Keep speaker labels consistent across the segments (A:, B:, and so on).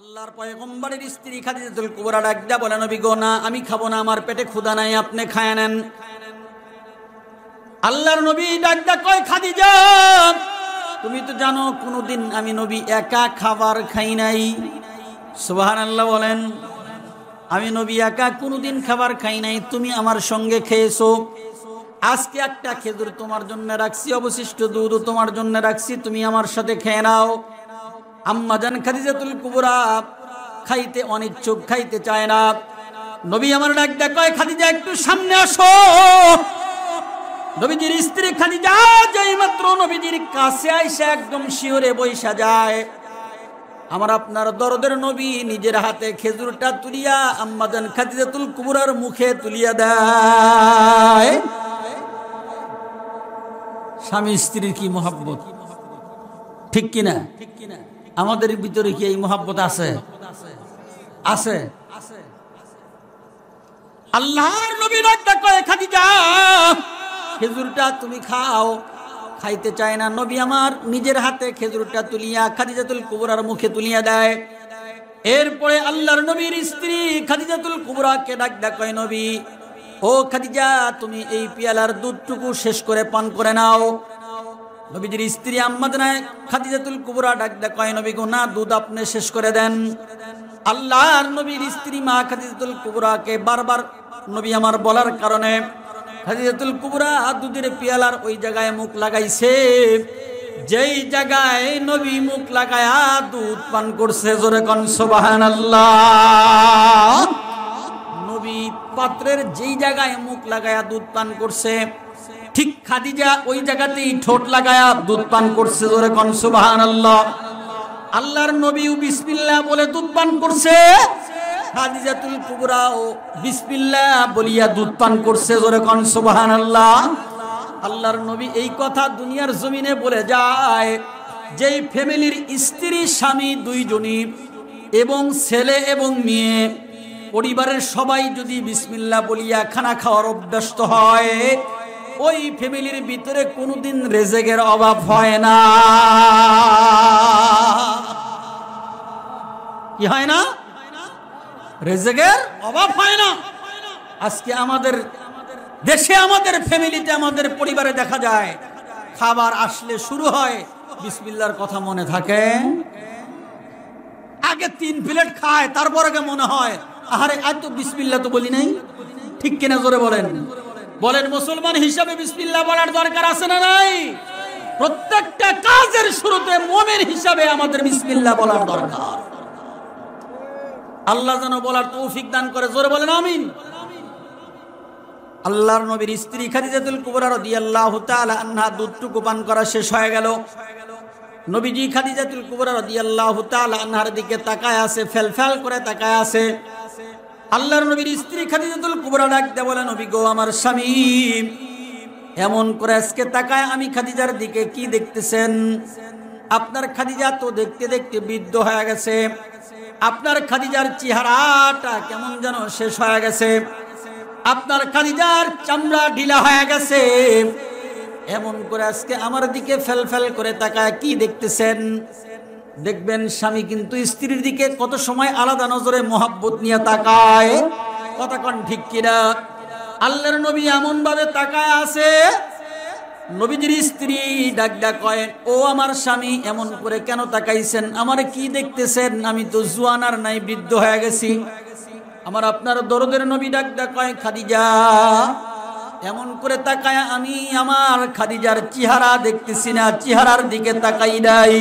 A: আল্লাহর পয়গম্বরের স্ত্রী খাদিজাতুল কুবরা ডাকদা বলে, নবী গো, না আমি খাবো না, আমার পেটে ক্ষুধা নাই, আপনি খায় নেন। আল্লাহর নবী ডাকদা কয়, খাদিজা তুমি তো জানো কোনোদিন আমি নবী একা খাবার খাই নাই। সুবহানাল্লাহ বলেন। আমি নবী একা কোনোদিন খাবার খাই নাই, তুমি আমার সঙ্গে খেয়েছো। আজকে একটা খেজুর তোমার জন্য রাখছি, অবশিষ্ট দুধ তোমার জন্য রাখছি, তুমি আমার সাথে খেয়ে নাও। আম্মা জান খাদিজাতুল কুবরা খাইতে অনিচ্ছুক, খাইতে চায় না। নবী আমার ডাকদা কয়, খাদিজা একটু সামনে আসো। নবীজির স্ত্রী খাদিজা যেই মাত্র নবীজির কাছে আইসা একদম শিহরে বইসা যায়। আমার আপনার দরদের নবী নিজের হাতে খেজুরটা তুলিয়া আম্মা জান খাদিজাতুল কুবরার মুখে তুলিয়া দেয়। স্বামী স্ত্রীর কি মহব্বত, ঠিক কিনা? আমাদের ভিতরে কি এই মহব্বত আছে? আছে। আল্লাহর নবী ডাকতে কয়, খাদিজা খেজুরটা তুমি খাও। খাইতে চায় না। নবী আমার নিজের হাতে খেজুরটা তুলিয়া খাদিজাতুল কুবরার মুখে তুলিয়া দেয়। এরপরে আল্লাহর নবীর স্ত্রী খাদিজাতুল কুবরাকে ডাকতে কয়, নবী ও খাদিজা, তুমি এই পিয়ালার দুধটুকু শেষ করে পান করে নাও। নবীজির স্ত্রী আম্মা জান খাদিজাতুল কুবরা ডাকতে কয়, নবী গো, না দুধ আপনি শেষ করে দেন। আল্লাহর নবীর স্ত্রী মা খাদিজাতুল কুবরাকে বারবার নবী আমার বলার কারণে খাদিজাতুল কুবরা দুধের পিয়ালার ওই জায়গায় মুখ লাগাইছে, যেই জায়গায় নবী মুখ লাগায়া দুধ পান করছে। জোরে কোন সুবহানাল্লাহ। নবী পাত্রের যেই জায়গায় মুখ লাগায়া দুধ পান করছে, ঠিক খাদিজা ওই জায়গাতেই ঠোঁট লাগায়া দুধ পান করছে। জোরে কোন সুবহানাল্লাহ। আল্লাহর নবীও বিসমিল্লাহ বলে দুধ পান করছে, খাদিজাতুল কুবরাও বিসমিল্লাহ বলিয়া দুধ পান করছে। জোরে কোন সুবহানাল্লাহ। আল্লাহর নবী এই কথা দুনিয়ার জমিনে বলে যায়, যেই ফ্যামিলির স্ত্রী স্বামী দুইজনই এবং ছেলে এবং মেয়ে পরিবারের সবাই যদি বিসমিল্লাহ বলিয়া খানা খাওয়ার অভ্যস্ত হয়, ওই ফ্যামিলির ভিতরে কোনোদিন রেজেকের অভাব হয় না। কি হয় না? রেজেকের অভাব হয় না। আজকে আমাদের দেশে, আমাদের ফ্যামিলিতে, আমাদের পরিবারে দেখা যায় খাবার আসলে শুরু হয়, বিসমিল্লাহর কথা মনে থাকে। আগে 3 প্লেট খায়, তারপর আগে মনে হয় আরে আজ তো বিসমিল্লাহ তো বলি নাই। ঠিক কিনা? জোরে বলেন। বলেন, মুসলমান হিসাবে বিসমিল্লাহ বলার দরকার আছে না নাই? প্রত্যেকটা কাজের শুরুতে মুমিন হিসাবে আমাদের বিসমিল্লাহ বলার দরকার। আল্লাহ যেন বলার তৌফিক দান করে। জোরে বলেন আমিন। আল্লাহর নবীর স্ত্রী খাদিজাতুল কুবরা রাদিয়াল্লাহু তাআলা আনহা দুধটুকু পান করা শেষ হয়ে গেল। নবীজি খাদিজাতুল কুবরা রাদিয়াল্লাহু তাআলা আনহার দিকে তাকায় আছে, ফেলফেল করে তাকায় আছে। আল্লাহর নবীর স্ত্রী খাদিজাতুল কুবরা ডাকতে বলে, নবী গো, আমার স্বামী এমন করে আজকে তাকায় আমি খাদিজার দিকে কি দেখতেছেন? আপনার খাদিজা তো দেখতে দেখতে বৃদ্ধ হয়ে গেছে। আপনার খাদিজার চেহারাটা কেমন যেন শেষ হয়ে গেছে। আপনার খাদিজার চামড়া ঢিলা হয়ে গেছে। এমন করে আজকে আমার দিকে ফেলফেল করে তাকায় কি দেখতেছেন? দেখবেন স্বামী কিন্তু স্ত্রীর দিকে কত সময় আলাদা নজরে মোহাব্বত নিয়ে তাকায়। কথা কোন ঠিক কিনা? আল্লাহর নবী এমন ভাবে তাকায় আছে, নবীজির স্ত্রী ডাক কয়, ও আমার স্বামী এমন করে কেন তাকাইছেন? আমারে কি দেখতেছেন? আমি তো জুয়ান আর নাই, বৃদ্ধ হয়ে গেছি। আমার আপনার দরদের নবী ডাক কয়, খাদিজা এমন করে তাকায় আমি আমার খাদিজার চেহারা দেখতেছি না, চেহারার দিকে তাকাই নাই।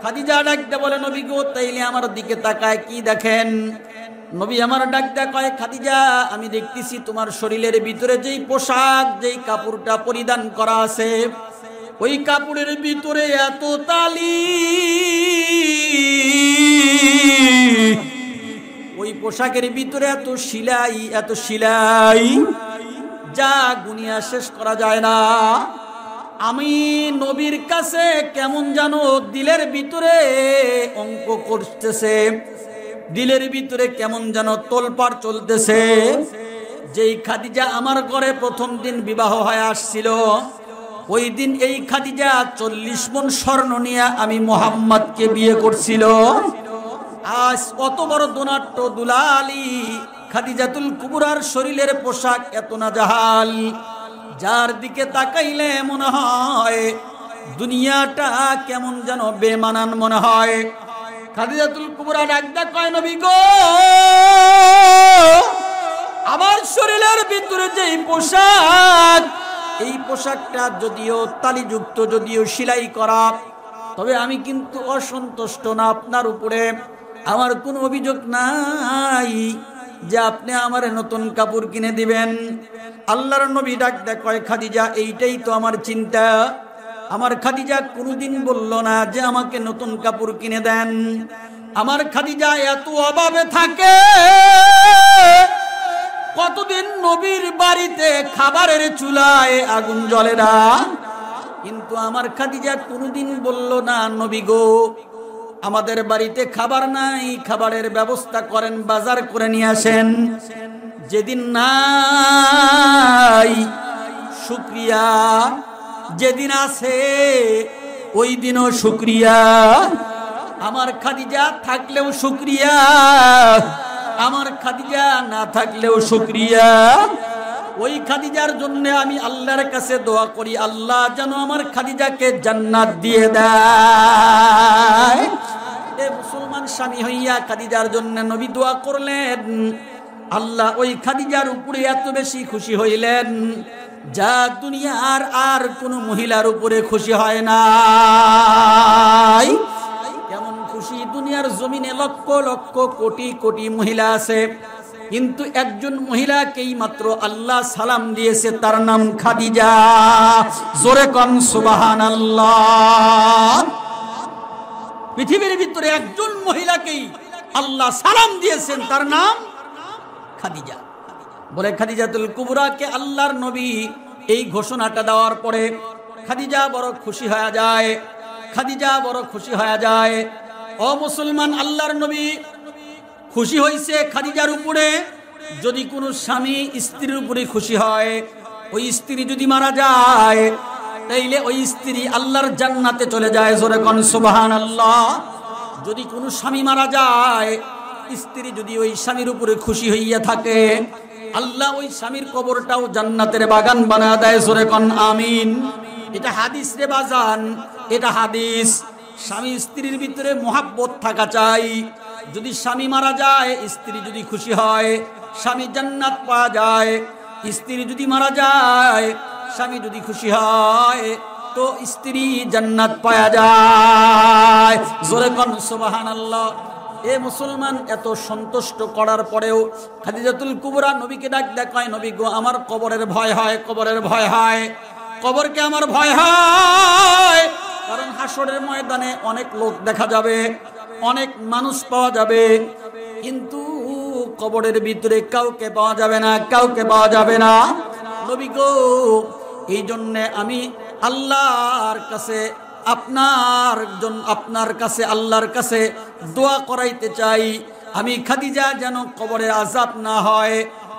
A: খাদিজা ডাকতে বলে, নবী গো, তাইলে আমার দিকে তাকায় কি দেখেন? নবী আমার ডাকতে কয়, খাদিজা আমি দেখতেছি তোমার শরীরের ভিতরে যেই পোশাক, যেই কাপড়টা পরিধান করা আছে, ওই কাপড়ের ভিতরে এত তালি, ওই পোশাকের ভিতরে এত সিলাই, যা গুনিয়া শেষ করা যায় না। আমি নবীর কাছে কেমন জানো দিলের ভিতরে অঙ্ক করতেছে, দিলের ভিতরে কেমন যেন তোলপাড় চলতেছে। যেই খাদিজা আমার ঘরে প্রথম দিন বিবাহ হয়ে আসছিল, ওই দিন এই খাদিজা 40 মণ স্বর্ণ নিয়ে আমি মুহাম্মদকে বিয়ে করছিল। আজ অত বড় দোনাট্য দুলালি খাদিজাতুল কুবরার শরীরের পোশাক এত নাজাহাল, যার দিকে তাকাইলে মনে হয় দুনিয়াটা কেমন যেন বেমানান মনে হয়। খাদিজাতুল কুবরা ডাকদা কয়, নবী গো, আমার শরীরের ভিতরে যে পোশাক, এই পোশাকটা যদিও তালিযুক্ত, যদিও সেলাই করা, তবে আমি কিন্তু অসন্তুষ্ট না আপনার উপরে। আমার কোনো অভিযোগ নাই যে আপনি আমার নতুন কাপড় কিনে দিবেন। আল্লাহর নবী ডাকদা কয়, খাদিজা, এইটাই তো আমার চিন্তা। আমার খাদিজা কোনোদিন বলল না যে আমাকে নতুন কাপড় কিনে দেন। আমার খাদিজা এত অভাবে থাকে, কতদিন নবীর বাড়িতে খাবারের চুলায় আগুন জ্বলে না, কিন্তু আমার খাদিজা কোনোদিন বলল না, নবী গো, আমাদের বাড়িতে খাবার নাই, খাবারের ব্যবস্থা করেন, বাজার করে নিয়ে আসেন। যেদিন নাই শুকরিয়া, যেদিন আছে ওই দিনও শুকরিয়া। আমার খাদিজা থাকলেও শুকরিয়া, আমার খাদিজা না থাকলেও শুকরিয়া। ওই খাদিজার জন্য আমি আল্লাহর কাছে দোয়া করি, আল্লাহ যেন আমার খাদিজাকে জান্নাত দিয়ে দেয়। এ মুসলমান স্বামী হইয়া খাদিজার জন্য নবী দোয়া করলেন, আল্লাহ ওই খাদিজার উপরে এত বেশি খুশি হইলেন যা দুনিয়ার আর কোন মহিলার উপরে খুশি হয় না। কেমন খুশি! দুনিয়ার জমিনে লক্ষ লক্ষ কোটি কোটি মহিলা আছে, কিন্তু একজন মহিলাকেই মাত্র আল্লাহ সালাম দিয়েছে, তার নাম খাদিজা। জোরে কোন সুবহানাল্লাহ। পৃথিবীর ভিতরে একজন মহিলাকেই আল্লাহ সালাম দিয়েছেন, তার নাম খাদিজা। বলে খাদিজাতুল কুবরাকে আল্লাহর নবী এই ঘোষণাটা দেওয়ার পরে খাদিজা বড় খুশি হয়ে যায়, খাদিজা বড় খুশি হয়ে যায়। ও মুসলমান, আল্লাহর নবী খুশি হয়েছে খাদিজার উপরে। যদি কোনো স্বামী স্ত্রীর উপরে খুশি হয়, ওই স্ত্রী যদি মারা যায়, তাইলে ওই স্ত্রী আল্লাহর জান্নাতে চলে যায়। জোরে কোন সুবহানাল্লাহ। যদি কোনো স্বামী মারা যায়, স্ত্রী যদি ওই স্বামীর উপরে খুশি হইয়া থাকে, আল্লাহ ওই স্বামীর কবরটাও জান্নাতের বাগান বানায় দেয়। জোরে কোন আমিন। এটা হাদিস রে বাজান, এটা হাদিস। স্বামী স্ত্রীর ভিতরে মোহাব্বত থাকা চাই। যদি স্বামী মারা যায়, স্ত্রী যদি খুশি হয়, স্বামী জান্নাত পাওয়া যায়। স্ত্রী যদি মারা যায়, স্বামী যদি খুশি হয়, তো স্ত্রী জান্নাত পাওয়া যায়। জোরে কোন সুবহানাল্লাহ। এ মুসলমান, এত সন্তুষ্ট করার পরেও খাদিজাতুল কুবরা নবীকে ডাক দেখায়, নবী গো, আমার কবরের ভয় হয়, কবরের ভয় হয়, কবরকে আমার ভয় হয়। কারণ হাসরের ময়দানে অনেক লোক দেখা যাবে, অনেক মানুষ পাওয়া যাবে, কিন্তু কবরের ভিতরে কাউকে পাওয়া যাবে না, কাউকে পাওয়া যাবে না। নবী গো, এই জন্য আমি আল্লাহর কাছে আপনার কাছে আল্লাহর কাছে দোয়া করাইতে চাই, আমি খাদিজা যেন কবরে আযাব না হয়,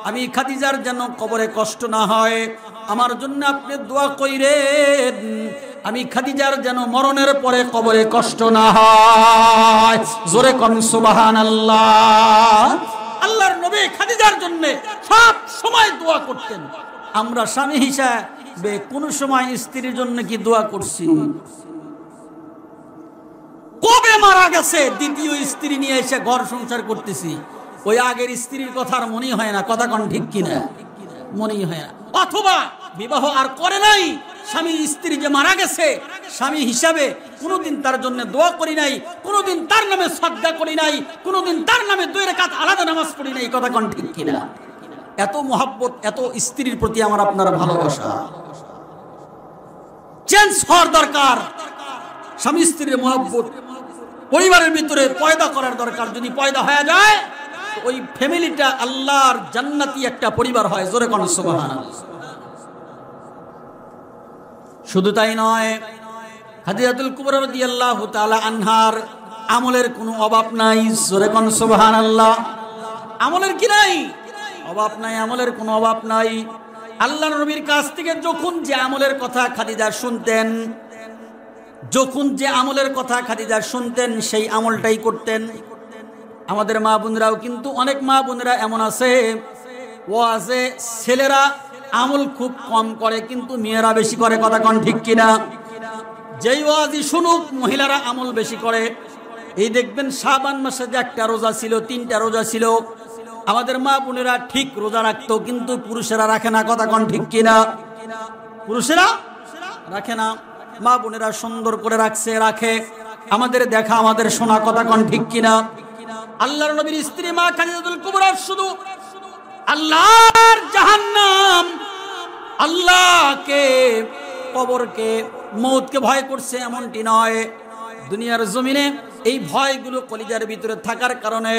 A: আমি খাদিজার যেন কবরে কষ্ট না হয়। আমার জন্য আপনি দোয়া কইরেন, আমি খাদিজার যেন মরণের পরে কবরে কষ্ট না হয়। জোরে কোন সুবহানাল্লাহ। আল্লাহর নবী খাদিজার জন্য সব সময় দোয়া করতেন। আমরা স্বামী হিসাবে কোন সময় স্ত্রীর জন্য কি দোয়া করছি? কবে মারা গেছে দ্বিতীয় স্ত্রী নিয়ে এসে ঘর সংসার করতেছি, ওই আগের স্ত্রীর কথা আর মনেই হয় না। কথা কোন ঠিক কিনা? মনেই হয় না। অথবা বিবাহ আর করে নাই, স্বামী স্ত্রী যে মারা গেছে, স্বামী হিসাবে কোনোদিন তার জন্য দোয়া করি নাই, কোনোদিন তার নামে সাজদা করি নাই, কোনোদিন তার নামে 2 রাকাত আলাদা নামাজ পড়ি নাই। কথা কোন ঠিক কিনা? এত মহব্বত, এত স্ত্রীর প্রতি আমার আপনার ভালোবাসা চেঞ্জ হওয়ার দরকার। স্বামী স্ত্রীর মহব্বত পরিবারের ভিতরে পয়দা করার দরকার। যদি পয়দা হয়ে যায়, ওই ফ্যামিলিটা আল্লাহর জান্নাতি একটা পরিবার হয়। জোরে কোন সুবহানাল্লাহ। শুধু তাই নয়, খাদিজাতুল কুবরা রাদিয়াল্লাহু তাআলা আনহার আমলের কোনো অভাব নাই। জোরে কোন সুবহানাল্লাহ। আমলের কি নাই? অভাব নাই, আমলের কোনো অভাব নাই। আল্লাহর নবীর কাছ থেকে যখন যে আমলের কথা খাদিজা শুনতেন, যখন যে আমলের কথা খাদিজা শুনতেন, সেই আমলটাই করতেন। আমাদের মা বোনরাও কিন্তু অনেক মা বোনেরা এমন আছে ওয়াজে ছেলেরা আমল খুব কম করে কিন্তু মেয়েরা বেশি করে, কথা কোন ঠিক কিনা? যেই ওয়াজই শুনুক মহিলারা আমল বেশি করে। এই দেখবেন শাবান মাসে যে একটা রোজা ছিল, 3টা রোজা ছিল, আমাদের মা বোনেরা ঠিক রোজা রাখতো কিন্তু পুরুষেরা রাখে না, কথা কোন ঠিক কিনা? পুরুষেরা রাখে না, মা বোনেরা সুন্দর করে রাখে। আমাদের দেখা, আমাদের শোনা, কথা কোন ঠিক কিনা? আল্লাহর নবীর স্ত্রী মা খাদিজাতুল কুবরা শুধু আল্লাহর জাহান্নাম, আল্লাহকে, কবরকে, মৌতকে ভয় করছে এমনটি নয়। দুনিয়ার জমিনে এই ভয়গুলো কলিজার ভিতরে থাকার কারণে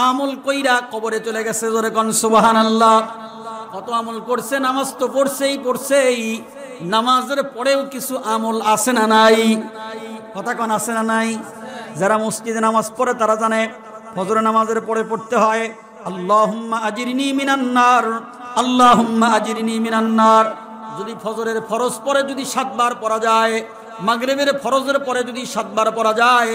A: আমল কইরা কবরে চলে গেছে। জোরে কোন সুবহানাল্লাহ। কত আমল করছে, নামাজ তো পড়ছেই, নামাজের পরেও কিছু আমল আছে না নাই? কথা কোন আছে না নাই? যারা মসজিদে নামাজ পড়ে তারা জানে ফজরের নামাজের পরে পড়তে হয় আল্লাহুম্মা আজিরনি মিনান নার, আল্লাহুম্মা আজিরনি মিনান নার। যদি ফজরের ফরজ পরে যদি 7 বার পড়া যায়, মাগরিবের ফরজের পরে যদি 7 বার পড়া যায়,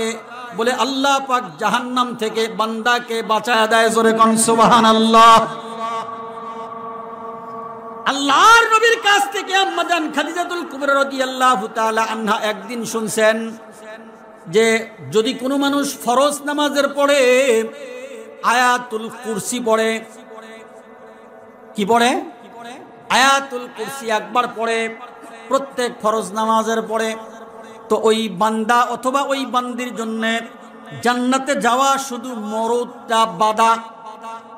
A: বলে আল্লাহ পাক জাহান্নাম থেকে বান্দাকে বাঁচায় দেয়। জোরে কোন সুবহানাল্লাহ। আল্লাহর নবীর কাছ থেকে আম্মা জান খাদিজাতুল কুবরা রাদিয়াল্লাহু তাআলা আনহা একদিন শুনছেন যে যদি কোনো মানুষ ফরজ নামাজের পরে আয়াতুল কুরসি পড়ে, কি পড়ে? আয়াতুল কুরসি একবার পড়ে প্রত্যেক ফরজ নামাজের পরে, তো ওই বান্দা অথবা ওই বান্দির জন্য জান্নাতে যাওয়া শুধু মরদটা বাধা।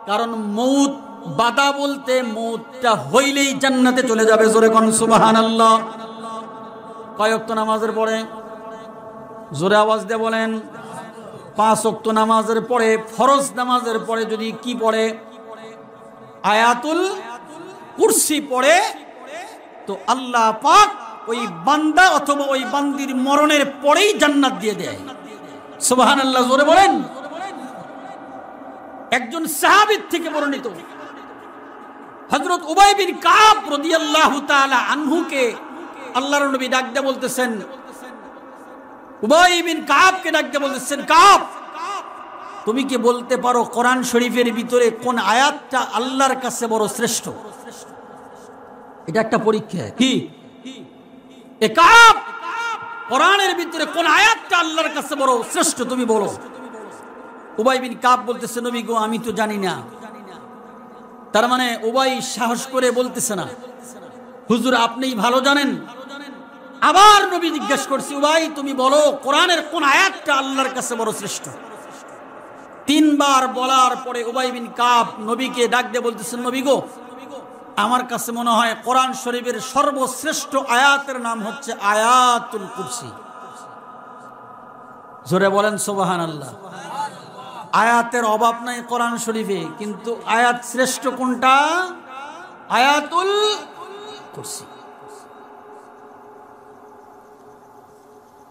A: কারণ মৌত বাধা বলতে মৌতটা হইলেই জান্নাতে চলে যাবে। জোরে কোন সুবহানাল্লাহ। কয় ওয়াক্ত নামাজের পরে? জোরে আওয়াজ দিয়ে বলেন। 5 ওয়াক্ত নামাজের পরে, ফরজ নামাজের পরে যদি কি পড়ে? আয়াতুল কুরসি পড়ে, তো আল্লাহ পাক ওই বান্দা অথবা ওই বান্দির মরণের পরেই জান্নাত দিয়ে দেয়। সুবহানাল্লাহ, জোরে বলেন। একজন সাহাবী থেকে বর্ণিত হযরত উবাই বিন কাব রাদিয়াল্লাহু তাআলা আনহুকে আল্লাহর নবী ডাক দিয়ে বলতেছেন, উবাই বিন কাবকে ডাক দিয়ে বলতেছেন, কাব তুমি কি বলতে পারো কোরআন শরীফের ভিতরে কোন আয়াতটা আল্লাহর কাছে বড় শ্রেষ্ঠ? এটা একটা পরীক্ষা। কি এ কাব, কোরআনের ভিতরে কোন আয়াতটা আল্লাহর কাছে বড় শ্রেষ্ঠ তুমি বলো। উবাই বিন কাব বলতেছে, নবী গো আমি তো জানি না। তার মানে উবাই সাহস করে বলতেছে না, হুজুর আপনিই ভালো জানেন। আবার নবী জিজ্ঞেস করছে, উবাই তুমি বলো কোরআনের কোন আয়াতটা আল্লাহর কাছে বড় শ্রেষ্ঠ? 3 বার বলার পরে উবাই বিন কাব নবীকে ডাক দিয়ে বলতেছেন, নবী গো আমার কাছে মনে হয় কোরআন শরীফের সর্বশ্রেষ্ঠ আয়াতের নাম হচ্ছে আয়াতুল কুরসি। জোরে বলেন সুবহানাল্লাহ। আয়াতের অভাব নাই কোরআন শরীফে, কিন্তু আয়াত শ্রেষ্ঠ কোনটা? আয়াতুল কুরসি।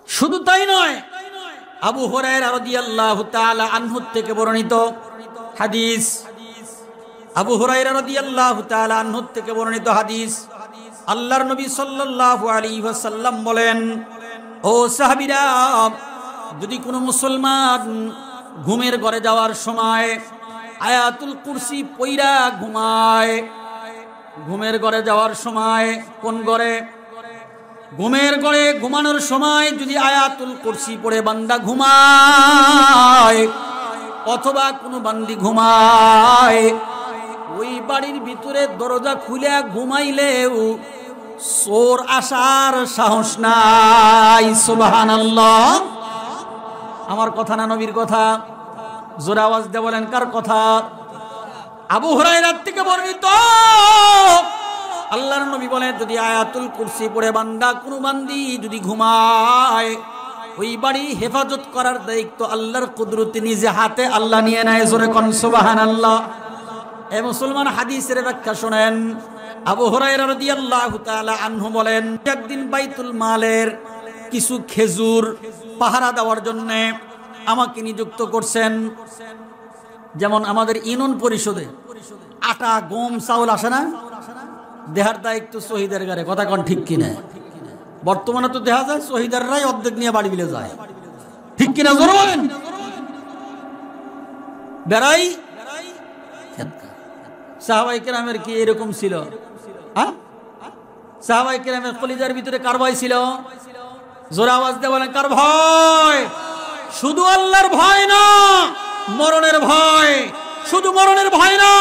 A: শুধু তাই নয়, আবু হুরায়রা রাদিয়াল্লাহু তাআলা আনহু থেকে বর্ণিত হাদিস, আবু হুরায়রা রাদিয়াল্লাহু তাআলা আনহু থেকে বর্ণিত হাদিস, আল্লাহর নবী সাল্লাল্লাহু আলাইহি ওয়াসাল্লাম বলেন, ও সাহাবীরা, যদি কোনো মুসলমান ঘুমের ঘরে যাওয়ার সময় আয়াতুল কুরসি পইরা ঘুমায়, ঘুমের ঘরে যাওয়ার সময়, কোন ঘরে? ঘুমের ঘরে ঘুমানোর সময় যদি আয়াতুল কুরসি পড়ে বান্দা ঘুমায় অথবা কোনো বান্দি ঘুমায়, ওই বাড়ির ভিতরে দরজা খুলে ঘুমাইলেও চোর আসার সাহস নাই। সুবহানাল্লাহ। আমার কথা না নবীর কথা? জোরে আওয়াজ দিয়ে বলেন কার কথা? আবু হুরায়রা থেকে বর্ণিত, আল্লাহর নবী বলেন যদি আয়াতুল কুরসি পড়ে বান্দা কোনো বান্দি যদি ঘুমায়, ওই বাড়ি হেফাজত করার দায়িত্ব আল্লাহর কুদরতে নিজে হাতে আল্লাহ নিয়ে নেয়। জোরে কোন সুবহানাল্লাহ। এ মুসলমান, হাদিসের ব্যাখ্যা শুনেন। আবু হুরায়রা রাদিয়াল্লাহু তাআলা আনহু বলেন, একদিন বাইতুল মালের কিছু খেজুর পাহারা দেওয়ার জন্য আমাকে নিযুক্ত করছেন। যেমন আমাদের ইউনিয়ন পরিষদে আটা, গম, চাউল আসে না, দেহার দায়িত্ব শহীদের গারে, কথা কোন ঠিক কিনা? বর্তমানে তো দেখা যায় শহীদেররাই অর্ধেক নিয়ে বাড়ি বিলে যায়, ঠিক কিনা? জোরে বলেন। বেড়াই সাহাবায়ে কেরামের কি এরকম ছিল? হ্যাঁ, সাহাবায়ে কেরামের কলিজার ভিতরে কার ভয় ছিল? জোরে আওয়াজ দিয়ে বলেন, কার ভয়? শুধু আল্লাহর ভয় না, মরণের ভয়। শুধু মরণের ভয় না,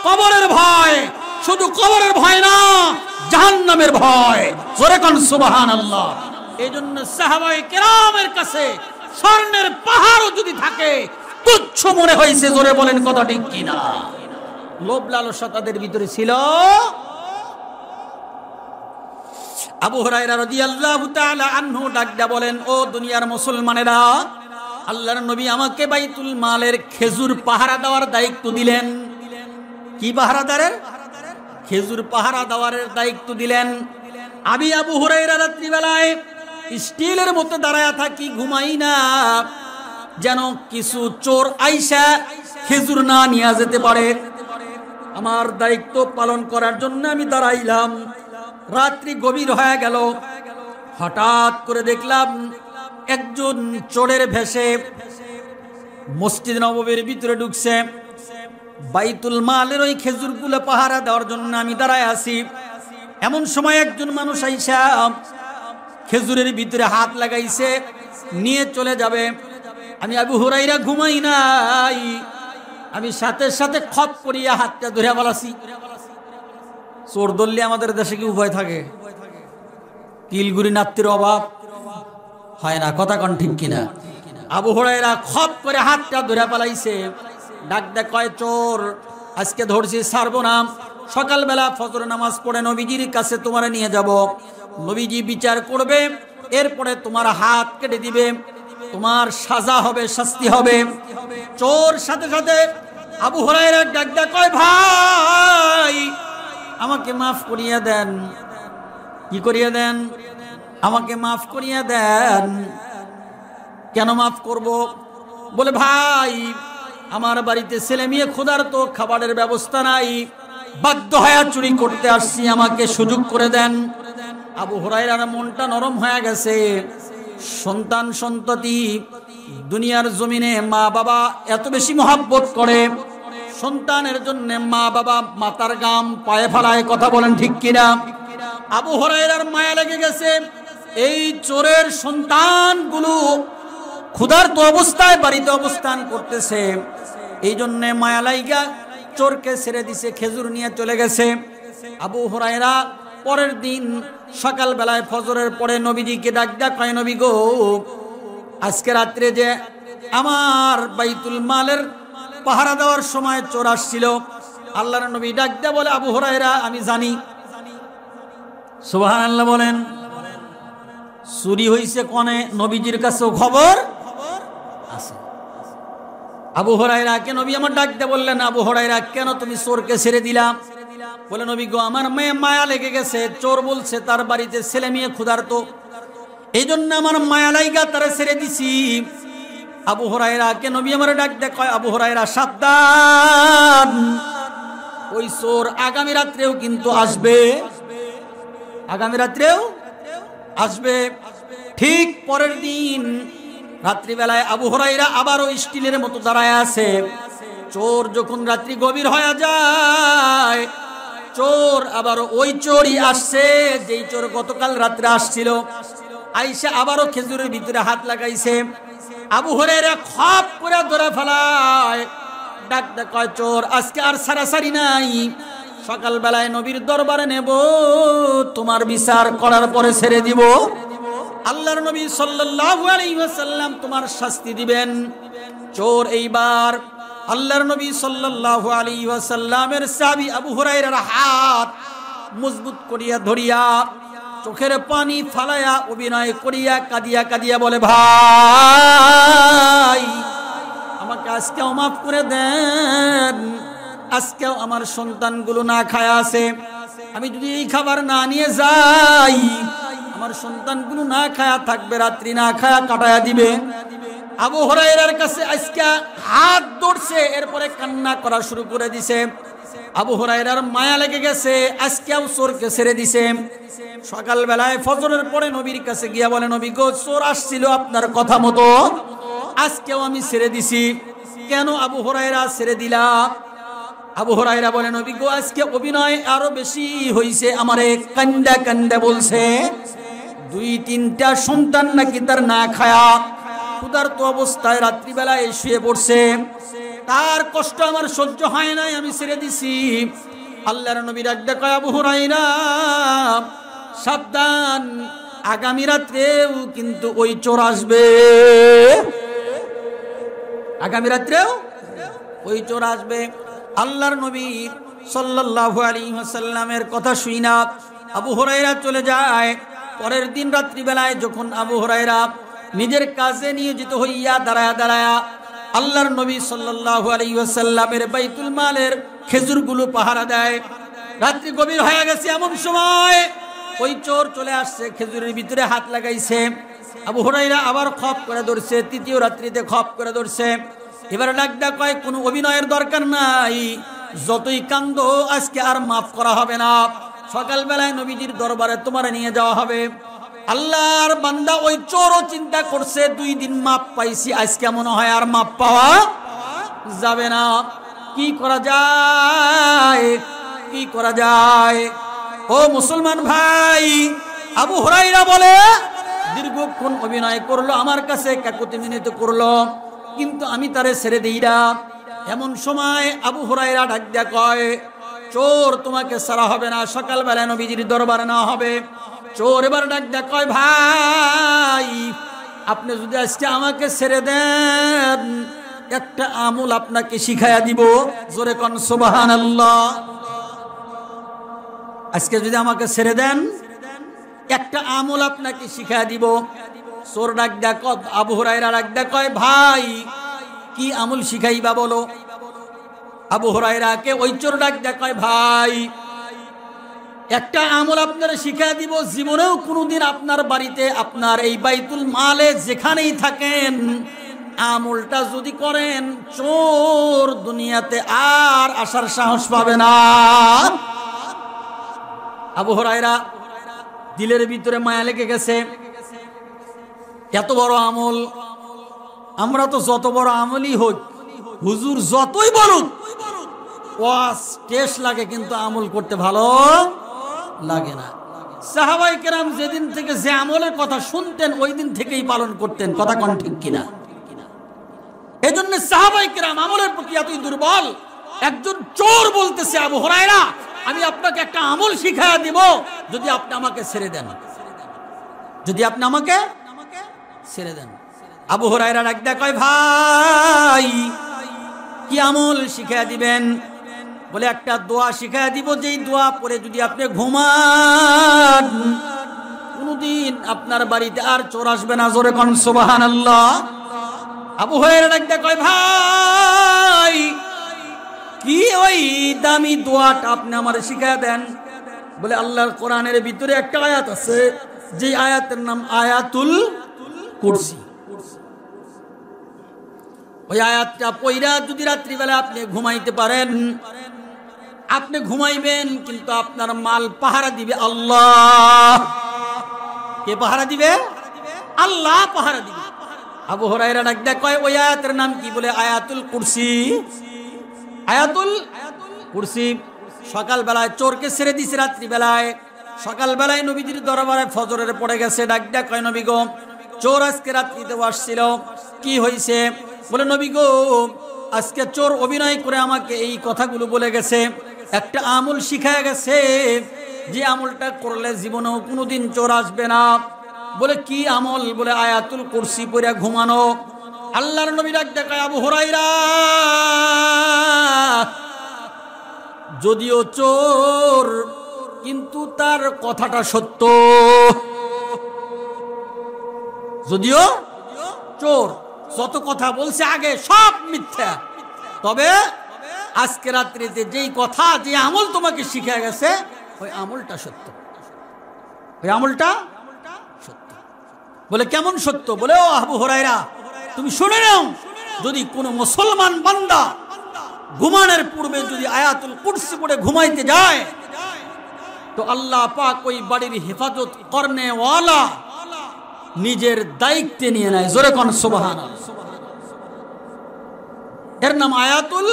A: কবরের ভয়। শুধু কবরের ভয় না, জাহান্নামের ভয়। জোরে কোন সুবহানাল্লাহ। এইজন্য সাহাবায়ে কেরামের কাছে স্বর্ণের পাহাড়ও যদি থাকে তুচ্ছ মনে হয়েছে। জোরে বলেন কথা ঠিক কিনা? লোভ লালসা তাদের ভিতরে ছিল। আবু হুরায়রা রাদিয়াল্লাহু তাআলা আনহু ডাক দিয়া বলেন, ও দুনিয়ার মুসলমানেরা, আল্লাহর নবী আমাকে বাইতুল মালের খেজুর পাহারা দেওয়ার দায়িত্ব দিলেন। কি পাহারাদারের? খেজুর পাহারা দেওয়ার দায়িত্ব দিলেন। আমি আবু হুরায়রা রাত্রিবেলায় স্টিলের মতো দাঁড়ায়া থাকি, ঘুমাই না, যেন কিছু চোর আইসা খেজুর না নিয়ে যেতে পারে। আমার দায়িত্ব পালন করার জন্য আমি দাঁড়াইলাম। রাত্রি গভীর হয়ে গেল। হঠাৎ করে দেখলাম একজন চোরের ভেষে মসজিদ নববীর ভিতরে ঢুকছে। বাইতুল মালের ওই খেজুরগুলো পাহারা দেওয়ার জন্য আমি দাঁড়ায় আছি। এমন সময় একজন মানুষ আইসা খেজুরের ভিতরে হাত লাগাইছে, নিয়ে চলে যাবে। আমি আবু হুরায়রা ঘুমাই নাই, আমি সাথে সাথে খপ করিয়া হাতটা ধরে বলাছি। চোর ধরলে আমাদের দেশে কি উপায় থাকে? তিলগুড়ি নাত্তির অভাব হয় না, কথা কন ঠিক কিনা? আবু হুরায়রা খপ করে হাতটা ধরে পালাইছে। ডাক দে কয়, চোর আজকে ধরছি, ছাড়বো না। সকালবেলা ফজর নামাজ পড়ে নবীজির কাছে তোমার নিয়ে যাব। নবীজি বিচার করবে, এরপরে তোমার হাত কেটে দিবে, তোমার সাজা হবে, শাস্তি হবে। চোর সাথে সাথে আবু হুরায়রা ডাক দে কয়, ভাই আমাকে মাফ করিয়ে দেন। কি করিয়ে দেন? আমাকে মাফ করিয়ে দেন। কেন মাফ করব? বলে, ভাই আমার বাড়িতে ছেলে মেয়ে ক্ষুধার্ত, খাবারের ব্যবস্থা নাই, বাধ্য হয়ে চুরি করতে আসছি, আমাকে সুযোগ করে দেন। আবু হুরায়রার মনটা নরম হয়ে গেছে। সন্তান সন্ততি দুনিয়ার জমিনে মা বাবা এত বেশি মহব্বত করে, সন্তানের জন্য মা বাবা মাথার গাম পায়ে ফেলায়। কথা বলেন ঠিক কিনা? আবু হুরায়রার মায়া লেগে গেছে। এই চোরের সন্তানগুলো ক্ষুধার্ত অবস্থায় বাড়িতে অবস্থান করতেছে, এই জন্য মায়া লাইগা চোরকে ছেড়ে দিছে, খেজুর নিয়ে চলে গেছে। আবু হুরায়রা পরের দিন সকাল বেলায় ফজরের পরে নবীজিকে ডাক ডাক কয়, নবী গো, আজকে রাত্রে যে আমার বাইতুল মালের পাহারা দেওয়ার সময় চোর আসছিল। আল্লাহর নবী ডাক দেয়া বলে, আবু হুরায়রা আমি জানি। সুবহানাল্লাহ বলেন। চুরি হইছে কোনে? নবীজির কাছেও খবর আছে। আবু হুরায়রাকে নবী আমার ডাক দিয়ে বললেন, আবু হুরায়রা কেন তুমি চোরকে ছেড়ে দিলা? বলে, নবী গো, আমার মেয়ে মায়া লেগে গেছে। চোর বলছে তার বাড়িতে ছেলে মেয়ে ক্ষুধার্ত, এই জন্য আমার মায়া লাইগা তারা ছেড়ে দিছি। আবু হুরায়রাকে নবী আমার ডাক দিয়ে কয়, আবু হুরায়রা সাবধান, ওই চোর আগামী রাত্রেও কিন্তু আসবে। আগামী রাত্রেও আসবে। ঠিক পরের দিন রাত্রিবেলায় আবু হুরায়রা আবারও স্টিলের মতো দাঁড়ায় আছে। চোর যখন রাত্রি গভীর হয়ে যায়, চোর আবারও ওই চোরই আসছে যেই চোর গতকাল রাত্রে আসছিল। আইসা আবারও খেজুরের ভিতরে হাত লাগাইছে। আবু হুরায়রা খপ করে ধরে ফেলায়। ডাক ডাক কয়, চোর আজকে আর সারাসারি নাই, সকাল বেলায় নবীর দরবারে নেব, তোমার বিচার করার পরে ছেড়ে দিব। আল্লাহর নবী সাল্লাল্লাহু আলাইহি ওয়াসাল্লাম তোমার শাস্তি দিবেন। চোর এইবার আল্লাহর নবী সাল্লাল্লাহু আলাইহি ওয়াসাল্লামের সাহাবী আবু হুরায়রার হাত মজবুত করিয়া ধরিয়া চোখের পানি ফালায়া অভিনয় করিয়া কাঁদিয়া কাঁদিয়া বলে, ভাই আমাকে আজকেও মাফ করে দেন। আজকেও আমার সন্তানগুলো না খায়া আছে, আমি যদি এই খাবার না নিয়ে যাই আমার সন্তানগুলো না খায়া থাকবে, রাত্রি না খায়া কাটায়া দিবে। আবু হুরায়রার কাছে আজকে হাত ধরছে, এরপরে কান্না করা শুরু করে দিছে। আবু হুরায়রার মায়া লেগে গেছে, আজকেও চোরকে ছেড়ে দিছে। সকাল বেলায় ফজরের পরে নবীর কাছে গিয়া বলে, নবী গো, চোর আসছিল আপনার কথা মতো, আজকেও আমি ছেড়ে দিছি। কেন আবু হুরায়রা ছেড়ে দিলা? আবু হুরায়রা বলে, নবী গো, আজকে অভিনয় আরো বেশি হইছে। আমারে কান্দা কান্দা বলছে 2-3টা সন্তান নাকি তার না খায়া ক্ষুধার্ত অবস্থায় রাত্রিবেলায় শুয়ে পড়ছে। তার কষ্ট আমার সহ্য হয় নাই, আমি ছেড়ে দিছি। আল্লাহর নবী ডাকতে কয়, আবু হুরায়রা সাবধান, আগামী রাত্রেও কিন্তু ওই চোর আসবে। আগামী রাত্রেও ওই চোর আসবে। আল্লাহর নবী সাল্লাল্লাহু আলাইহি ওয়াসাল্লামের কথা শুইনা আবু হুরায়রা চলে যায়। পরের দিন রাত্রিবেলায় যখন আবু হুরায়রা নিজের কাজে নিয়োজিত হইয়া দাঁড়ায়া দাঁড়ায়া আল্লাহর নবী সাল্লাল্লাহু আলাইহি ওয়াসাল্লামের বাইতুল মালের খেজুরগুলো পাহারা দেয়, রাত্রি গভীর হয়ে গেছে, এমন সময় ওই চোর চলে আসছে, খেজুরের ভিতরে হাত লাগাইছে। আবু হুরায়রা আবার খপ করে ধরছে, তৃতীয় রাত্রিতে খপ করে ধরছে। এবার ডাকডা কয়, কোনো অভিনয়ের দরকার নাই, যতই কান্দো আজকে আর মাফ করা হবে না, সকালবেলায় নবীজির দরবারে তোমার নিয়ে যাওয়া হবে। আল্লাহর বান্দা ওই চোরও চিন্তা করছে, 2 দিন মাপ পাইছি, আজকে মনে হয় আর মাপ পাওয়া যাবে না। কি করা যায়, কি করা যায়? ও মুসলমান ভাই, আবু হুরায়রা বলে, দীর্ঘক্ষণ অভিনয় করলো, আমার কাছে কাকুতি মিনতি করলো, কিন্তু আমি তারে ছেড়ে দিই না। এমন সময় আবু হুরায়রা ডাক দিয়া কয়, চোর তোমাকে ছাড়া হবে না, সকালবেলা নবীজির দরবারে নেওয়া হবে। চোর এবার ডাক দিয়া কয়, ভাই আপনি যদি আজকে আমাকে ছেড়ে দেন, একটা আমল আপনাকে শিখাইয়া দিব। জোরে কোন সুবহানাল্লাহ। আজকে যদি আমাকে ছেড়ে দেন, একটা আমল আপনাকে শিখাইয়া দিব। চোর ডাক দিয়া কয়, আবু হুরায়রা ডাক দিয়া কয়, ভাই কি আমল শিখাইবা বলো? আবু হুরায়রাকে ওই চোর ডাক দিয়া কয়, ভাই একটা আমল আপনারা শিখাইয়া দিব, জীবনেও কোনোদিন আপনার বাড়িতে, আপনার এই বাইতুল মালে যেখানেই থাকেন, আমলটা যদি করেন, চোর দুনিয়াতে আর আসার সাহস পাবে না। আবু হুরায়রা দিলের ভিতরে মায়া লেগে গেছে, এত বড় আমল, আমরা তো যত বড় আমলই হোক, হুজুর যতই বলুক ওয়াজ টেস্ট লাগে, কিন্তু আমল করতে ভালো লাগে না। সাহাবায়ে কেরাম যেদিন থেকে যে আমলের কথা শুনতেন, ওই দিন থেকেই পালন করতেন। কথা কোন ঠিক কিনা? এই জন্য সাহাবায়ে কেরাম আমলের প্রতি এতই দুর্বল। একজন চোর বলতেছে, আবু হুরায়রা আমি আপনাকে একটা আমল শিখাইয়া দিব, যদি আপনি আমাকে ছেড়ে দেন, যদি আপনি আমাকে ছেড়ে দেন। আবু হুরায়রা ডাক দিয়া কয়, ভাই কি আমল শিখাইয়া দিবেন? বলে, একটা দোয়া শিখাইয়া দিব, যেই দোয়া পড়ে যদি আপনি ঘুমান, কোনদিন আপনার বাড়িতে আর চোর আসবে না। জোরে কোন সুবহানাল্লাহ। আবু হুরায়রা ডাক দিয়া কয়, ভাই কি ওই দামি দোয়াটা আপনি আমারে শিখাইয়া দেন? বলে, আল্লাহর কোরআনের ভিতরে একটা আয়াত আছে, যে আয়াতের নাম আয়াতুল কুরসি। ওই আয়াতটা পড়া যদি রাত্রিবেলা আপনি ঘুমাইতে পারেন, আপনি ঘুমাইবেন, কিন্তু আপনার মাল পাহারা দিবে আল্লাহ। কে পাহারা দিবে? আল্লাহ পাহারা দিবে। আবু হুরায়রা ডাক দিয়া কয়, ওই আয়াতের নাম কি? বলে, আয়াতুল কুরসি। আয়াতুল কুরসি। সকালবেলায় চোরকে ছেড়ে দিছে, রাত্রিবেলায়। সকালবেলায় নবীজির দরবারে ফজরের পড়ে গেছে, ডাক দিয়া কয়, নবী গো, চোর আজকে রাত্রিতে আসছিল, কি হয়েছে? বলে, নবী গো, আজকে চোর অভিনয় করে আমাকে এই কথাগুলো বলে গেছে, একটা আমল শিখায় গেছে, যে আমলটা করলে জীবনেও কোনোদিন চোর আসবে না। বলে, কি আমল? বলে, আয়াতুল কুরসি পড়ে ঘুমানো। আল্লাহর নবী ডাক দিয়া কয়, আবু হুরায়রা যদিও চোর, কিন্তু তার কথাটা সত্য। যদিও চোর, যত কথা বলছে আগে সব মিথ্যা, তবে আজকে রাত্রিতে যেই কথা, যে আমল তোমাকে শিখে গেছে, ওই আমলটা সত্য, ওই আমলটা সত্য। বলে, কেমন সত্য? বলে, ও আবু হুরায়রা তুমি শুনে নাও, যদি কোনো মুসলমান বান্দা ঘুমানোর পূর্বে যদি আয়াতুল কুরসি পড়ে ঘুমাইতে যায়, তো আল্লাহ পাক ওই বাড়ির হেফাজত করনেওয়ালা নিজের দায়িত্বে নিয়ে নেয়। জোরে কোন সুবহানাল্লাহ। এর নাম আয়াতুল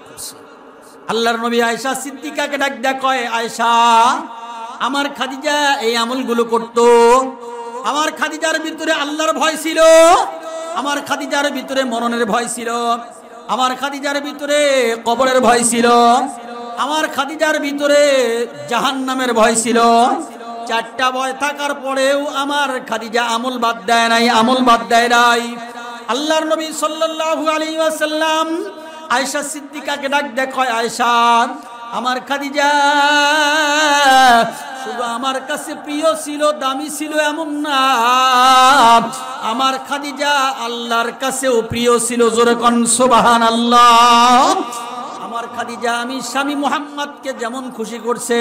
A: কুরসি। আল্লাহর নবী আয়েশা সিদ্দিকাকে ডাক দেয়া কয়, আয়েশা, আমার খাদিজা এই আমলগুলো করত। আমার খাদিজার ভিতরে আল্লাহর ভয় ছিল, আমার খাদিজার ভিতরে মরণের ভয় ছিল, আমার খাদিজার ভিতরে কবরের ভয় ছিল, আমার খাদিজার ভিতরে জাহান্নামের ভয় ছিল। চারটা ভয় থাকার পরেও আমার খাদিজা আমল বাদ দেয় নাই, আমল বাদ দেয় নাই। আল্লাহর নবী সাল্লাল্লাহু আলাইহি ওয়াসাল্লাম আয়েশা সিদ্দিকাকে ডাক দেয়, কয়, আয়েশা, আমার খাদিজা শুধু আমার কাছে প্রিয় ছিল, দামি ছিল এমন না, আমার খাদিজা আল্লাহর কাছেও প্রিয় ছিল। জোরে কোন সুবহানাল্লাহ। আমার খাদিজা আমি স্বামী মুহাম্মদকে যেমন খুশি করছে,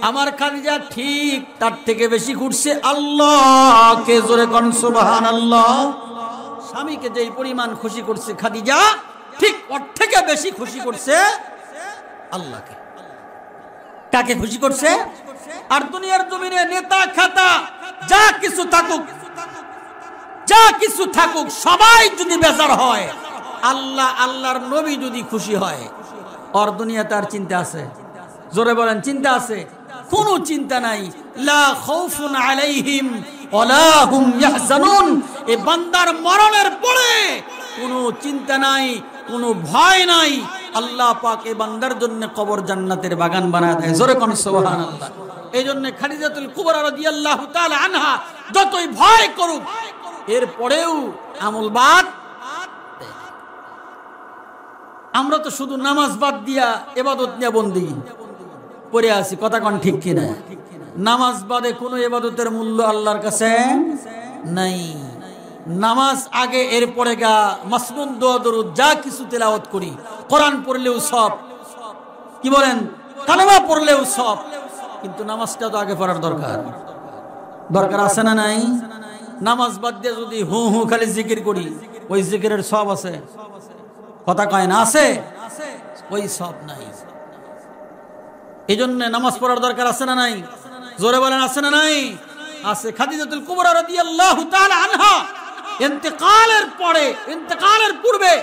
A: আমার খাদিজা ঠিক তার থেকে বেশি খুশি আল্লাহকে। জোরে কোন সুবহানাল্লাহ। স্বামীকে যেই পরিমাণ খুশি করছে খাদিজা, ঠিক ওর থেকে বেশি খুশি করছে আল্লাহকে। কাকে খুশি করছে? আর দুনিয়ার জমিনে নেতা খাতা যা কিছু থাকুক, যা কিছু থাকুক, সবাই যদি বেজার হয়, আল্লাহ আল্লাহর নবী যদি খুশি হয়, আর দুনিয়াতে আর চিন্তা আছে? জোরে বলেন, চিন্তা আছে? কোনো চিন্তা নাই। লা খাউফুন আলাইহিম ওয়ালা হুম ইয়াহজানুন। এই বান্দার মরণের পরে কোনো চিন্তা নাই, কোনো ভয় নাই। আল্লাহ পাক এই বান্দার জন্য কবর জান্নাতের বাগান বানায় দেয়। জোরে কোন সুবহানাল্লাহ। এই জন্য খাদিজাতুল কুবরা রাদিয়াল্লাহু তাআলা আনহা যতই ভয় করুক, এরপরেও আমল বাদ। আমরা তো শুধু নামাজ বাদ দিয়া ইবাদত নিয়ে বন্দেগী করে আছি, কথা কোন ঠিক কিনা? নামাজ বাদে কোনো ইবাদতের মূল্য আল্লাহর কাছে নাই। নামাজ আগে, এরপরে গা মাসনুন দোয়া দরুদ যা কিছু তেলাওয়াত করি, কোরআন পড়লেও সব, কি বলেন, কালেমা পড়লেও সব, কিন্তু নামাজটা তো আগে পড়ার দরকার। দরকার আছে না নাই? নামাজ বাদ দিয়ে যদি হু হু খালি জিকির করি, ওই জিকিরের সব আছে? কথা কয় না? আছে? ওই সব নাই। এই জন্য নামাজ পড়ার দরকার আছে না নাই? জোরে বলেন, আছে না নাই? আছে। খাদিজাতুল কুবরা রাদিয়াল্লাহু তাআলা আনহা ইন্তেকালের পরে, ইন্তেকালের পূর্বে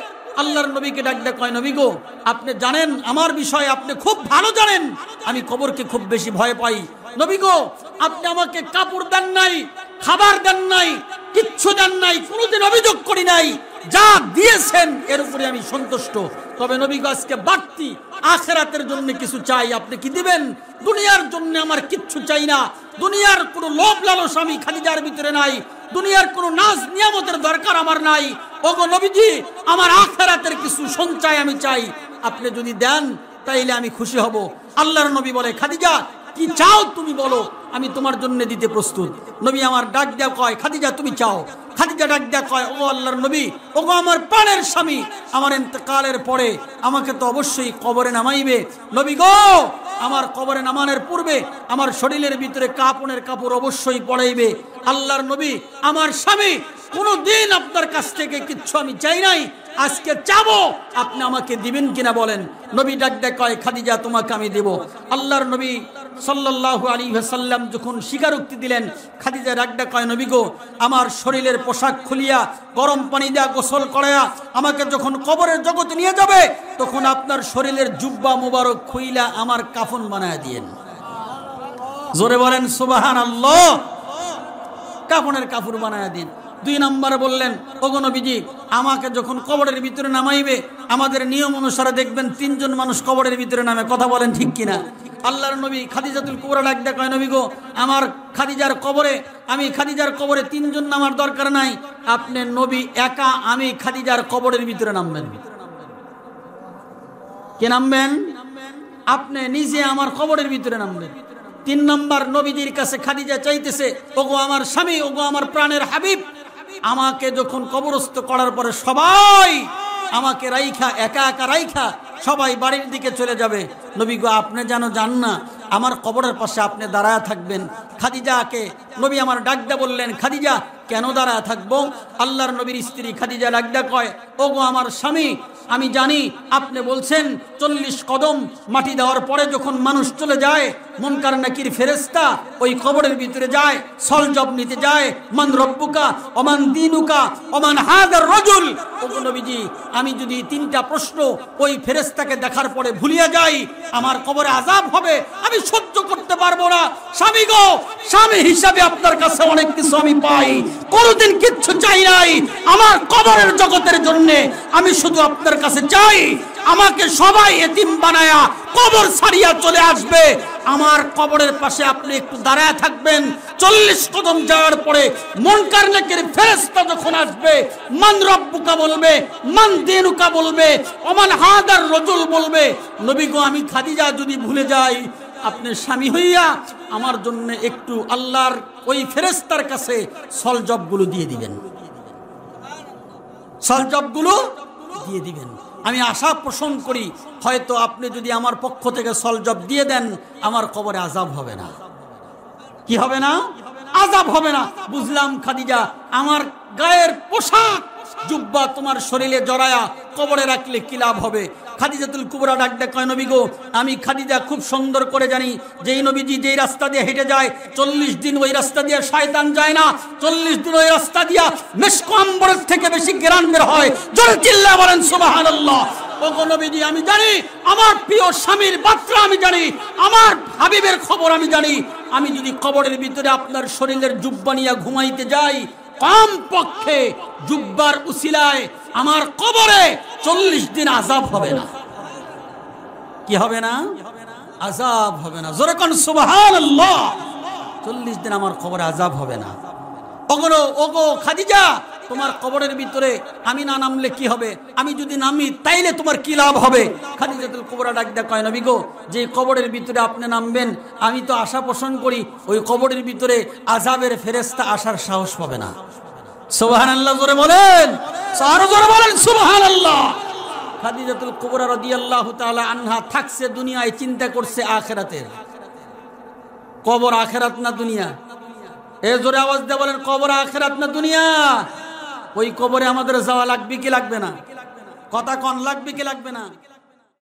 A: আল্লাহর নবীকে ডাক দেয়, কয়, নবী গো, আপনি জানেন আমার বিষয়, আপনি খুব ভালো জানেন আমি কবরকে খুব বেশি ভয় পাই। নবী গো, আপনি আমাকে কাপড় দেন নাই, খাবার দেন নাই, কিচ্ছু দেন নাই, কোনোদিন অভিযোগ করি নাই। যা দিয়েছেন এর উপরে আমি সন্তুষ্ট। তবে নবী গো, আজকে বাড়তি আখিরাতের জন্য কিছু চাই, আপনি কি দিবেন? দুনিয়ার জন্য আমার কিচ্ছু চাই না, দুনিয়ার কোনো লোভ লালসা আমি খাদিজার ভিতরে নাই, দুনিয়ার কোনো নাজ নিয়ামতের দরকার আমার নাই। ওগো নবীজি, আমার আখিরাতের কিছু সঞ্চয় আমি চাই, আপনি যদি দেন তাইলে আমি খুশি হব। আল্লাহর নবী বলে, খাদিজা কি চাও তুমি বলো, আমি তোমার জন্য দিতে প্রস্তুত। নবী আমার ডাক দেয়া কয়, খাদিজা তুমি চাও। খাদিজা ডাক দেয়া কয়, ও আল্লাহর নবী, ওগো আমার প্রাণের স্বামী, আমার ইন্তেকালের পরে আমাকে তো অবশ্যই কবরে নামাইবে। নবী গো, আমার কবরে নামানোর পূর্বে আমার শরীরের ভিতরে কাপড়ের কাপড় অবশ্যই পড়াইবে। আল্লাহর নবী, আমার স্বামী, কোনদিন আপনার কাছ থেকে কিচ্ছু আমি চাই নাই, আজকে চাবো, আপনি আমাকে দিবেন কিনা বলেন। নবী ডাক দেয় কয়, খাদিজা তোমাকে আমি দেব। আল্লাহর নবী সাল্লাল্লাহু আলাইহি ওয়াসাল্লাম যখন স্বীকারোক্তি দিলেন, খাদিজা ডাক দেয় কয়, নবী গো, আমার শরীরের পোশাক খুলিয়া গরম পানি দিয়া গোসল করায়া আমাকে যখন কবরের জগতে নিয়ে যাবে, তখন আপনার শরীরের জুব্বা মুবারক খুইলা আমার কাফন বানায় দিয়েন। জোরে বলেন সুবহানাল্লাহ। কাফনের কাপড় বানায় দিন। 2 নম্বরে বললেন, ওগো নবীজি, আমাকে যখন কবরের ভিতরে নামাইবে, আমাদের নিয়ম অনুসারে দেখবেন 3 জন মানুষ কবরের ভিতরে নামে, কথা বলেন ঠিক কিনা? আল্লাহর নবী খাদিজাতুল কুবরা ডাক দেয়, কয়, নবী গো, আমার খাদিজার কবরে, আমি খাদিজার কবরে 3 জন নামার দরকার নাই, আপনি নবী একা আমি খাদিজার কবরের ভিতরে নামবেন। কে নামবেন? আপনি নিজে আমার কবরের ভিতরে নামবেন। 3 নম্বর, নবীজির কাছে খাদিজা চাইতেছে, ওগো আমার স্বামী, ওগো আমার প্রাণের হাবিব, আমাকে যখন কবরস্থ করার পরে সবাই আমাকে রাইখা, একা একা রাইখা সবাই বাড়ির দিকে চলে যাবে, নবী গো, আপনি যেন যান না, আমার কবরের পাশে আপনি দাঁড়ায় থাকবেন। খাদিজাকে নবী আমার ডাকদা বললেন, খাদিজা কেন দাঁড়ায় থাকবো? আল্লাহর নবীর স্ত্রী খাদিজা ডাকদা কয়, ওগো আমার স্বামী, আমি জানি আপনি বলছেন 40 কদম মাটি দেওয়ার পরে যখন মানুষ চলে যায় মুনকার নাকির ফেরেশতা ওই কবরের ভিতরে যায়, সলজব নিতে যায়। মান রব্বুকা ওমান দীনুকা ওমান হাদার রাজুল। ওগো নবীজি, আমি যদি তিনটা প্রশ্ন ওই ফেরেশতাকে দেখার পরে ভুলিয়া যাই, আমার কবরে আযাব হবে, আমি সহ্য করতে পারবো না। স্বামী গো, স্বামী হিসাবে আপনার কাছে অনেক কিছু আমি পাই, কোনোদিন কিচ্ছু চাই নাই। আমার কবরের জগতের জন্য আমি শুধু আপনার কাছে চাই, আমাকে সবাই এতিম বানায়া কবর ছাড়িয়া চলে আসবে, আমার কবরের পাশে আপনি একটু দাঁড়ায় থাকবেন। 40 কদম যাওয়ার পরে মুনকার নাকির ফেরেশতা যখন আসবে, মান রব্বুকা বলবে, মান দীনুকা বলবে, ওমান হাদার রাজুল বলবে। নবী গো, আমি খাদিজা যদি ভুলে যাই, আপনি স্বামী হইয়া আমার জন্য একটু আল্লাহর ওই ফেরেশতার কাছে সলজবগুলো দিয়ে দিবেন, সলজবগুলো দিয়ে দিবেন। আমি আশা পোষণ করি, হয়তো আপনি যদি আমার পক্ষ থেকে সলজব দিয়ে দেন, আমার কবরে আযাব হবে না। কি হবে না? আযাব হবে না। বুঝলাম খাদিজা, আমার গায়ের পোশাক জুব্বা তোমার শরীরে জড়ায়া কবরে রাখলে কি লাভ হবে? খাদিজাতুল কুবরা ডাক দেয়, কয় নবী গো, আমি খাদিজা খুব সুন্দর করে জানি যেই নবীজি যেই রাস্তা দিয়ে হেঁটে যায় 40 দিন ওই রাস্তা দিয়ে শয়তান যায় না। 40 দিন ওই রাস্তা দিয়া মিশক আম্বরের থেকে বেশি ঘ্রাণ বের হয়। জোরে চিল্লা বলেন সুবহানাল্লাহ। ওগো নবীজি, আমি জানি আমার প্রিয় স্বামীর বার্তা, আমি জানি আমার হাবিবের খবর আমি জানি। আমি যদি কবরের ভিতরে আপনার শরীরের জুব্বা নিয়ে ঘুমাইতে যাই, কম পক্ষে জুব্বার উসিলায় আমার কবরে 40 দিন আযাব হবে না। কি হবে না? আযাব হবে না। জোরে কোন সুবহানাল্লাহ। 40 দিন আমার কবরে আযাব হবে না। ওগো খাদিজা, তোমার কবরের ভিতরে আমি না নামলে কি হবে? আমি যদি নামি তাইলে তোমার কি লাভ হবে? খাদিজাতুল কুবরা ডাক দেয়, কয় নবী গো, যে কবরের ভিতরে আপনি নামবেন, আমি তো আশা পোষণ করি ওই কবরের ভিতরে আযাবের ফেরেশতা আসার সাহস পাবে না। সুবহানাল্লাহ জোরে বলেন, আরো জোরে বলেন সুবহানাল্লাহ। খাদিজাতুল কুবরা রাদিয়াল্লাহু তাআলা আনহা থাকছে দুনিয়ায়, চিন্তা করছে আখিরাতের। কবর আখিরাত না দুনিয়া? এ জোরে আওয়াজ দিয়ে বলেন, কবর আখিরাত না দুনিয়া? ওই কবরে আমাদের যাওয়া লাগবে কি লাগবে না? কথা কন, লাগবে কি লাগবে না?